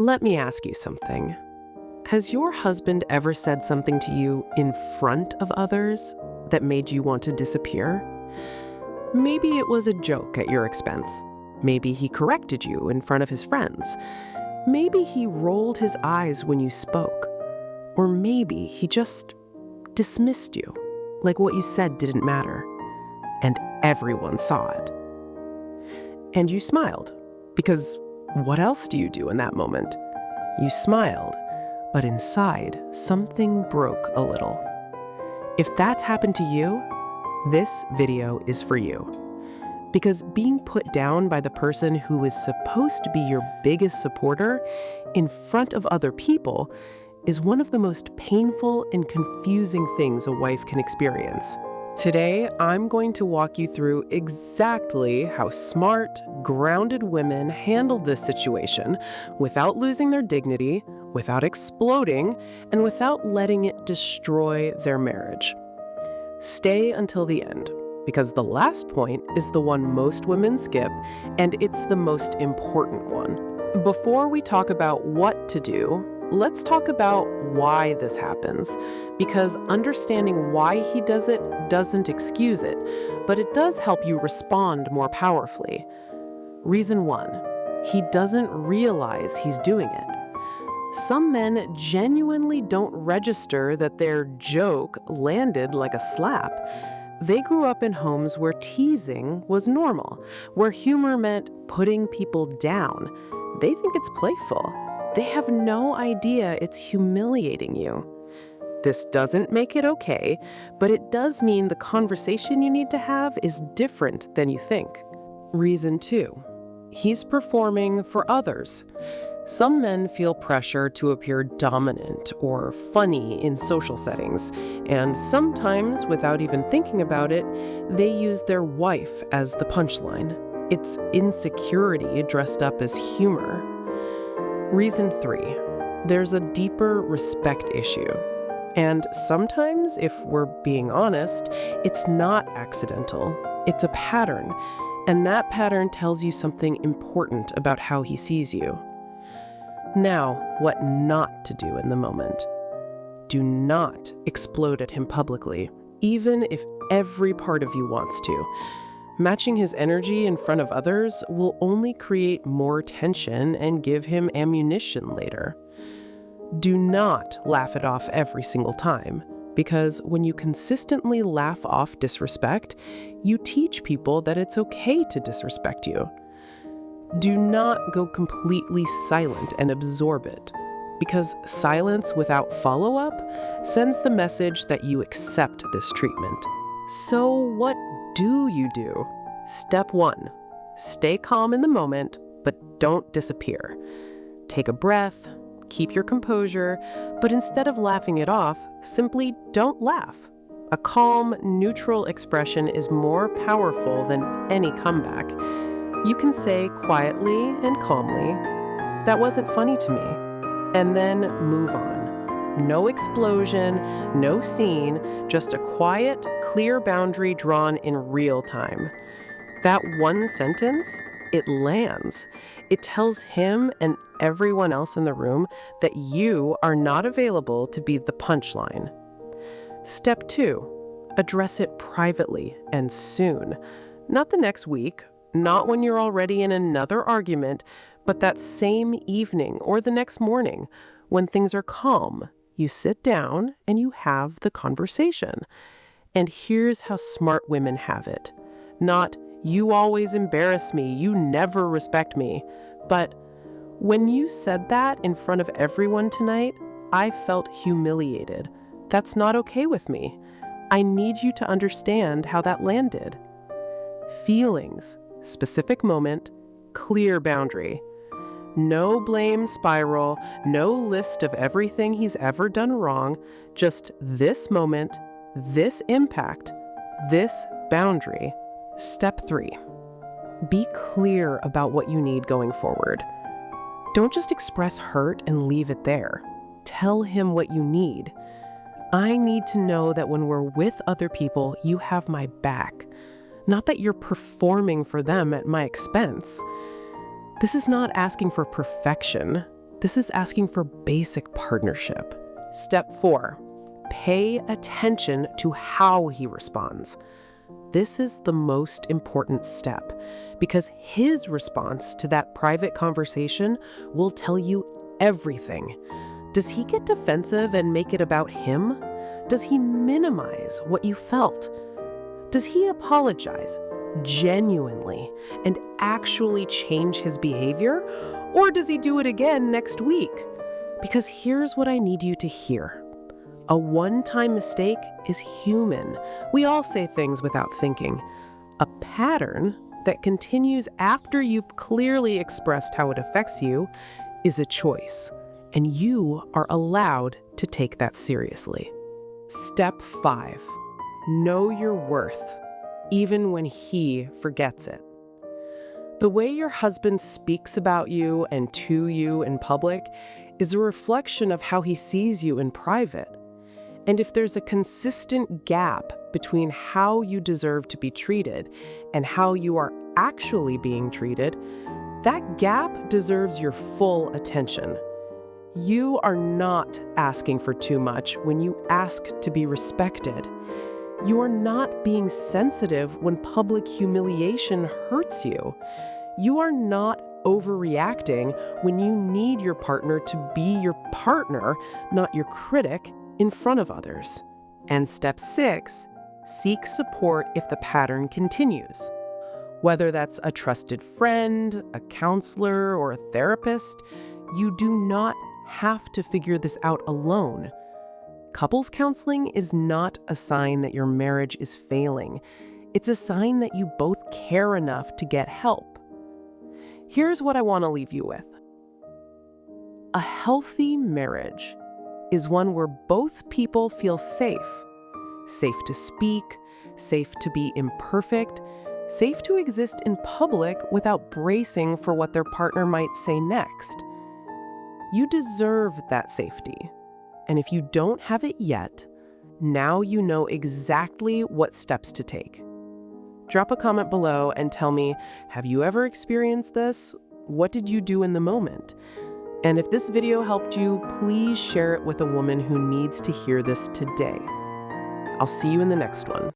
Let me ask you something. Has your husband ever said something to you in front of others that made you want to disappear? Maybe it was a joke at your expense. Maybe he corrected you in front of his friends. Maybe he rolled his eyes when you spoke. Or maybe he just dismissed you, like what you said didn't matter. And everyone saw it. And you smiled, because what else do you do in that moment? You smiled, but inside, something broke a little. If that's happened to you, this video is for you. Because being put down by the person who is supposed to be your biggest supporter in front of other people is one of the most painful and confusing things a wife can experience. Today, I'm going to walk you through exactly how smart, grounded women handled this situation without losing their dignity, without exploding, and without letting it destroy their marriage. Stay until the end, because the last point is the one most women skip, and it's the most important one. Before we talk about what to do, let's talk about why this happens, because understanding why he does it doesn't excuse it, but it does help you respond more powerfully. Reason 1, he doesn't realize he's doing it. Some men genuinely don't register that their joke landed like a slap. They grew up in homes where teasing was normal, where humor meant putting people down. They think it's playful. They have no idea it's humiliating you. This doesn't make it okay, but it does mean the conversation you need to have is different than you think. Reason 2, he's performing for others. Some men feel pressure to appear dominant or funny in social settings, and sometimes, without even thinking about it, they use their wife as the punchline. It's insecurity dressed up as humor. Reason 3, there's a deeper respect issue. And sometimes, if we're being honest, it's not accidental. It's a pattern, and that pattern tells you something important about how he sees you. Now, what not to do in the moment. Do not explode at him publicly, even if every part of you wants to. Matching his energy in front of others will only create more tension and give him ammunition later. Do not laugh it off every single time, because when you consistently laugh off disrespect, you teach people that it's okay to disrespect you. Do not go completely silent and absorb it, because silence without follow-up sends the message that you accept this treatment. So what do you do? Step 1, stay calm in the moment, but don't disappear. Take a breath, keep your composure, but instead of laughing it off, simply don't laugh. A calm, neutral expression is more powerful than any comeback. You can say quietly and calmly, "That wasn't funny to me," and then move on. No explosion, no scene, just a quiet, clear boundary drawn in real time. That one sentence, it lands. It tells him and everyone else in the room that you are not available to be the punchline. Step 2, address it privately and soon. Not the next week, not when you're already in another argument, but that same evening or the next morning when things are calm. You sit down and you have the conversation. And here's how smart women have it. Not, "You always embarrass me, you never respect me," but, "When you said that in front of everyone tonight, I felt humiliated. That's not okay with me. I need you to understand how that landed." Feelings, specific moment, clear boundary. No blame spiral, no list of everything he's ever done wrong, just this moment, this impact, this boundary. Step 3, be clear about what you need going forward. Don't just express hurt and leave it there. Tell him what you need. I need to know that when we're with other people, you have my back. Not that you're performing for them at my expense. This is not asking for perfection. This is asking for basic partnership. Step 4, pay attention to how he responds. This is the most important step because his response to that private conversation will tell you everything. Does he get defensive and make it about him? Does he minimize what you felt? Does he apologize genuinely and actually change his behavior? Or does he do it again next week? Because here's what I need you to hear. A one-time mistake is human. We all say things without thinking. A pattern that continues after you've clearly expressed how it affects you is a choice, and you are allowed to take that seriously. Step 5, know your worth, even when he forgets it. The way your husband speaks about you and to you in public is a reflection of how he sees you in private. And if there's a consistent gap between how you deserve to be treated and how you are actually being treated, that gap deserves your full attention. You are not asking for too much when you ask to be respected. You are not being sensitive when public humiliation hurts you. You are not overreacting when you need your partner to be your partner, not your critic, in front of others. And step 6, seek support if the pattern continues. Whether that's a trusted friend, a counselor, or a therapist, you do not have to figure this out alone. Couples counseling is not a sign that your marriage is failing. It's a sign that you both care enough to get help. Here's what I want to leave you with. A healthy marriage is one where both people feel safe. Safe to speak, safe to be imperfect, safe to exist in public without bracing for what their partner might say next. You deserve that safety. And if you don't have it yet, now you know exactly what steps to take. Drop a comment below and tell me, have you ever experienced this? What did you do in the moment? And if this video helped you, please share it with a woman who needs to hear this today. I'll see you in the next one.